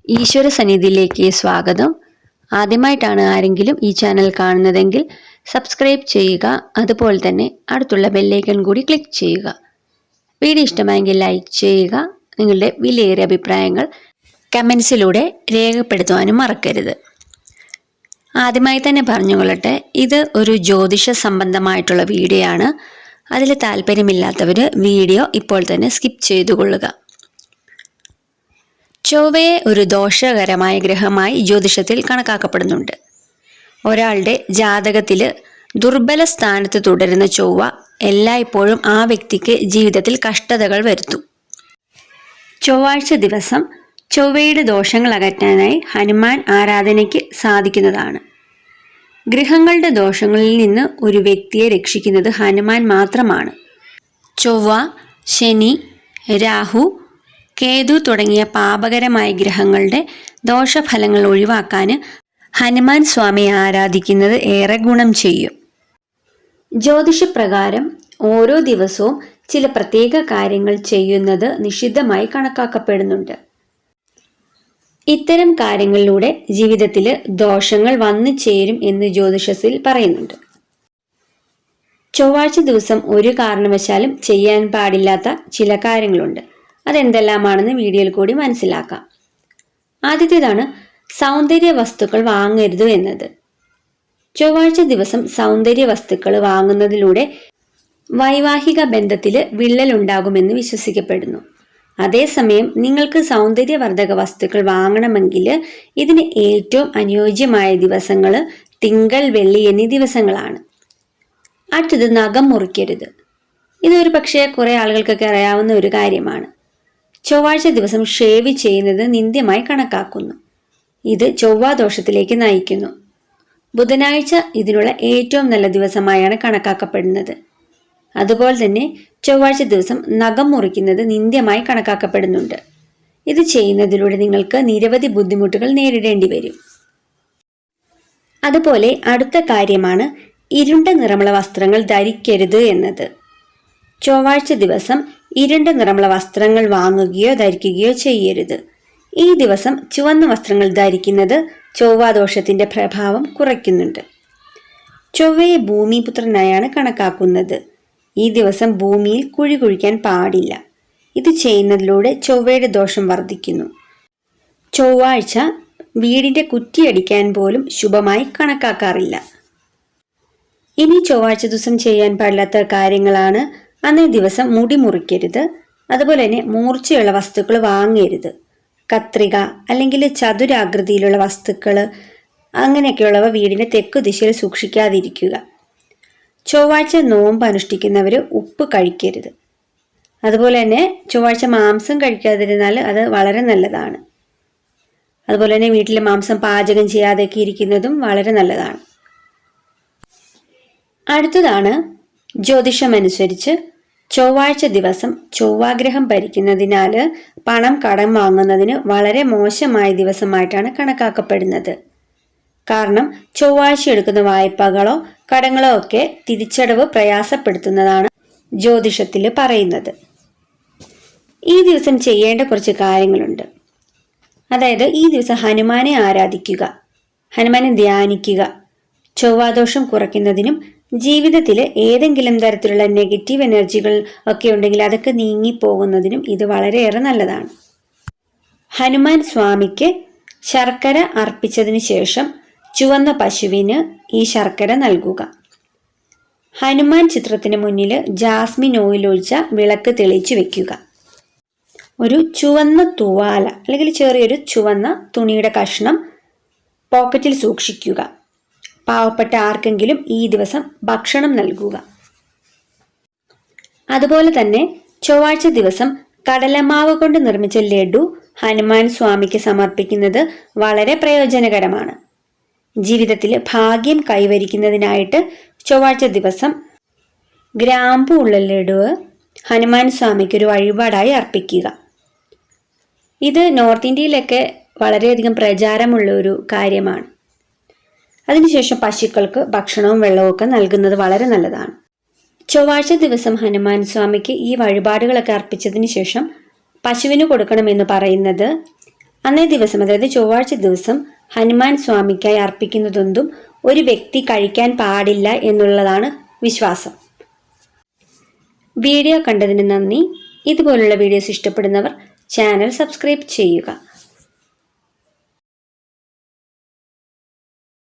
ഈശ്വര സന്നിധിയിലേക്ക് സ്വാഗതം. ആദ്യമായിട്ടാണ് ആരെങ്കിലും ഈ ചാനൽ കാണുന്നതെങ്കിൽ സബ്സ്ക്രൈബ് ചെയ്യുക. അതുപോലെ തന്നെ അടുത്തുള്ള ബെല്ലൈക്കൺ കൂടി ക്ലിക്ക് ചെയ്യുക. വീഡിയോ ഇഷ്ടമായെങ്കിൽ ലൈക്ക് ചെയ്യുക. നിങ്ങളുടെ വിലയേറിയ അഭിപ്രായങ്ങൾ കമൻസിലൂടെ രേഖപ്പെടുത്തുവാനും മറക്കരുത്. ആദ്യമായി തന്നെ പറഞ്ഞുകൊള്ളട്ടെ, ഇത് ഒരു ജ്യോതിഷ സംബന്ധമായിട്ടുള്ള വീഡിയോ ആണ്. അതിൽ താല്പര്യമില്ലാത്തവർ വീഡിയോ ഇപ്പോൾ തന്നെ സ്കിപ്പ് ചെയ്തു കൊള്ളുക. ചൊവ്വയെ ഒരു ദോഷകരമായ ഗ്രഹമായി ജ്യോതിഷത്തിൽ കണക്കാക്കപ്പെടുന്നുണ്ട്. ഒരാളുടെ ജാതകത്തിൽ ദുർബല സ്ഥാനത്ത് തുടരുന്ന ചൊവ്വ എല്ലായ്പ്പോഴും ആ വ്യക്തിക്ക് ജീവിതത്തിൽ കഷ്ടതകൾ വരുത്തും. ചൊവ്വാഴ്ച ദിവസം ചൊവ്വയുടെ ദോഷങ്ങൾ അകറ്റാനായി ഹനുമാൻ ആരാധനയ്ക്ക് സാധിക്കുന്നതാണ്. ഗ്രഹങ്ങളുടെ ദോഷങ്ങളിൽ നിന്ന് ഒരു വ്യക്തിയെ രക്ഷിക്കുന്നത് ഹനുമാൻ മാത്രമാണ്. ചൊവ്വ, ശനി, രാഹു, കേതു തുടങ്ങിയ പാപകരമായ ഗ്രഹങ്ങളുടെ ദോഷഫലങ്ങൾ ഒഴിവാക്കാൻ ഹനുമാൻ സ്വാമിയെ ആരാധിക്കുന്നത് ഏറെ ഗുണം ചെയ്യും. ജ്യോതിഷപ്രകാരം ഓരോ ദിവസവും ചില പ്രത്യേക കാര്യങ്ങൾ ചെയ്യുന്നത് നിഷിദ്ധമായി കണക്കാക്കപ്പെടുന്നുണ്ട്. ഇത്തരം കാര്യങ്ങളിലൂടെ ജീവിതത്തിൽ ദോഷങ്ങൾ വന്നു ചേരും എന്ന് ജ്യോതിഷത്തിൽ പറയുന്നുണ്ട്. ചൊവ്വാഴ്ച ദിവസം ഒരു കാരണവശാലും ചെയ്യാൻ പാടില്ലാത്ത ചില കാര്യങ്ങളുണ്ട്. അതെന്തെല്ലാമാണെന്ന് വീഡിയോയിൽ കൂടി മനസ്സിലാക്കാം. ആദ്യത്തേതാണ് സൗന്ദര്യ വസ്തുക്കൾ വാങ്ങരുത് എന്നത്. ചൊവ്വാഴ്ച ദിവസം സൗന്ദര്യ വസ്തുക്കൾ വാങ്ങുന്നതിലൂടെ വൈവാഹിക ബന്ധത്തിൽ വിള്ളലുണ്ടാകുമെന്ന് വിശ്വസിക്കപ്പെടുന്നു. അതേസമയം നിങ്ങൾക്ക് സൗന്ദര്യവർദ്ധക വസ്തുക്കൾ വാങ്ങണമെങ്കിൽ ഇതിന് ഏറ്റവും അനുയോജ്യമായ ദിവസങ്ങൾ തിങ്കൾ, വെള്ളി എന്നീ ദിവസങ്ങളാണ്. അടുത്തത് നഖം മുറിക്കരുത്. ഇതൊരു പക്ഷേ കുറെ ആളുകൾക്കൊക്കെ അറിയാവുന്ന ഒരു കാര്യമാണ്. ചൊവ്വാഴ്ച ദിവസം ഷേവ് ചെയ്യുന്നത് നിന്ദ്യമായി കണക്കാക്കുന്നു. ഇത് ചൊവ്വാദോഷത്തിലേക്ക് നയിക്കുന്നു. ബുധനാഴ്ച ഇതിനുള്ള ഏറ്റവും നല്ല ദിവസമായാണ് കണക്കാക്കപ്പെടുന്നത്. അതുപോലെ തന്നെ ചൊവ്വാഴ്ച ദിവസം നഖം മുറിക്കുന്നത് നിന്ദ്യമായി കണക്കാക്കപ്പെടുന്നുണ്ട്. ഇത് ചെയ്യുന്നതിലൂടെ നിങ്ങൾക്ക് നിരവധി ബുദ്ധിമുട്ടുകൾ നേരിടേണ്ടി വരും. അതുപോലെ അടുത്ത കാര്യമാണ് ഇരുണ്ട നിറമുള്ള വസ്ത്രങ്ങൾ ധരിക്കരുത് എന്നത്. ചൊവ്വാഴ്ച ദിവസം ഇരുണ്ട നിറമുള്ള വസ്ത്രങ്ങൾ വാങ്ങുകയോ ധരിക്കുകയോ ചെയ്യരുത്. ഈ ദിവസം ചുവന്ന വസ്ത്രങ്ങൾ ധരിക്കുന്നത് ചൊവ്വാദോഷത്തിന്റെ പ്രഭാവം കുറയ്ക്കുന്നുണ്ട്. ചൊവ്വയെ ഭൂമിപുത്രനായാണ് കണക്കാക്കുന്നത്. ഈ ദിവസം ഭൂമിയിൽ കുഴി കുഴിക്കാൻ പാടില്ല. ഇത് ചെയ്യുന്നതിലൂടെ ചൊവ്വയുടെ ദോഷം വർദ്ധിക്കുന്നു. ചൊവ്വാഴ്ച വീടിന്റെ കുറ്റിയടിക്കാൻ പോലും ശുഭമായി കണക്കാക്കാറില്ല. ഇനി ചൊവ്വാഴ്ച ദിവസം ചെയ്യാൻ പാടില്ലാത്ത കാര്യങ്ങളാണ്: അന്നേ ദിവസം മുടി മുറിക്കരുത്. അതുപോലെ തന്നെ മൂർച്ചയുള്ള വസ്തുക്കൾ വാങ്ങരുത്. കത്രിക അല്ലെങ്കിൽ ചതുരാകൃതിയിലുള്ള വസ്തുക്കൾ അങ്ങനെയൊക്കെയുള്ളവ വീടിന്റെ തെക്കു ദിശയിൽ സൂക്ഷിക്കാതിരിക്കുക. ചൊവ്വാഴ്ച നോമ്പ് അനുഷ്ഠിക്കുന്നവർ ഉപ്പ് കഴിക്കരുത്. അതുപോലെ തന്നെ ചൊവ്വാഴ്ച മാംസം കഴിക്കാതിരുന്നാൽ അത് വളരെ നല്ലതാണ്. അതുപോലെ തന്നെ വീട്ടിൽ മാംസം പാചകം ചെയ്യാതെയൊക്കെ ഇരിക്കുന്നതും വളരെ നല്ലതാണ്. അടുത്തതാണ് ജ്യോതിഷമനുസരിച്ച് ചൊവ്വാഴ്ച ദിവസം ചൊവ്വാഗ്രഹം ഭരിക്കുന്നതിനാൽ പണം കടം വാങ്ങുന്നതിന് വളരെ മോശമായ ദിവസമായിട്ടാണ് കണക്കാക്കപ്പെടുന്നത്. കാരണം ചൊവ്വാഴ്ച എടുക്കുന്ന വായ്പകളോ കടങ്ങളോ ഒക്കെ തിരിച്ചടവ് പ്രയാസപ്പെടുത്തുന്നതാണ് ജ്യോതിഷത്തിൽ പറയുന്നത്. ഈ ദിവസം ചെയ്യേണ്ട കുറച്ച് കാര്യങ്ങളുണ്ട്. അതായത് ഈ ദിവസം ഹനുമാനെ ആരാധിക്കുക, ഹനുമാനെ ധ്യാനിക്കുക. ചൊവ്വാദോഷം കുറയ്ക്കുന്നതിനും ജീവിതത്തിൽ ഏതെങ്കിലും തരത്തിലുള്ള നെഗറ്റീവ് എനർജികൾ ഒക്കെ ഉണ്ടെങ്കിൽ അതൊക്കെ നീങ്ങിപ്പോകുന്നതിനും ഇത് വളരെയേറെ നല്ലതാണ്. ഹനുമാൻ സ്വാമിക്ക് ശർക്കര അർപ്പിച്ചതിന് ശേഷം ചുവന്ന പശുവിന് ഈ ശർക്കര നൽകുക. ഹനുമാൻ ചിത്രത്തിന് മുന്നിൽ ജാസ്മിൻ ഓയിൽ ഒഴിച്ച വിളക്ക് തെളിയിച്ചു വെക്കുക. ഒരു ചുവന്ന തുവാല അല്ലെങ്കിൽ ചെറിയൊരു ചുവന്ന തുണിയുടെ കഷ്ണം പോക്കറ്റിൽ സൂക്ഷിക്കുക. പാവപ്പെട്ട ആർക്കെങ്കിലും ഈ ദിവസം ഭക്ഷണം നൽകുക. അതുപോലെ തന്നെ ചൊവ്വാഴ്ച ദിവസം കടലമാവ് കൊണ്ട് നിർമ്മിച്ച ലഡു ഹനുമാൻ സ്വാമിക്ക് സമർപ്പിക്കുന്നത് വളരെ പ്രയോജനകരമാണ്. ജീവിതത്തിൽ ഭാഗ്യം കൈവരിക്കുന്നതിനായിട്ട് ചൊവ്വാഴ്ച ദിവസം ഗ്രാമ്പു ഉള്ള ലഡു ഹനുമാൻ സ്വാമിക്ക് ഒരു വഴിപാടായി അർപ്പിക്കുക. ഇത് നോർത്ത് ഇന്ത്യയിലൊക്കെ വളരെയധികം പ്രചാരമുള്ള ഒരു കാര്യമാണ്. അതിനുശേഷം പശുക്കൾക്ക് ഭക്ഷണവും വെള്ളവും ഒക്കെ നൽകുന്നത് വളരെ നല്ലതാണ്. ചൊവ്വാഴ്ച ദിവസം ഹനുമാൻ സ്വാമിക്ക് ഈ വഴിപാടുകളൊക്കെ അർപ്പിച്ചതിന് ശേഷം പശുവിന് കൊടുക്കണമെന്ന് പറയുന്നത് അന്നേ ദിവസം, അതായത് ചൊവ്വാഴ്ച ദിവസം, ഹനുമാൻ സ്വാമിക്കായി അർപ്പിക്കുന്നതൊന്നും ഒരു വ്യക്തി കഴിക്കാൻ പാടില്ല എന്നുള്ളതാണ് വിശ്വാസം. വീഡിയോ കണ്ടതിന് നന്ദി. ഇതുപോലുള്ള വീഡിയോസ് ഇഷ്ടപ്പെടുന്നവർ ചാനൽ സബ്സ്ക്രൈബ് ചെയ്യുക.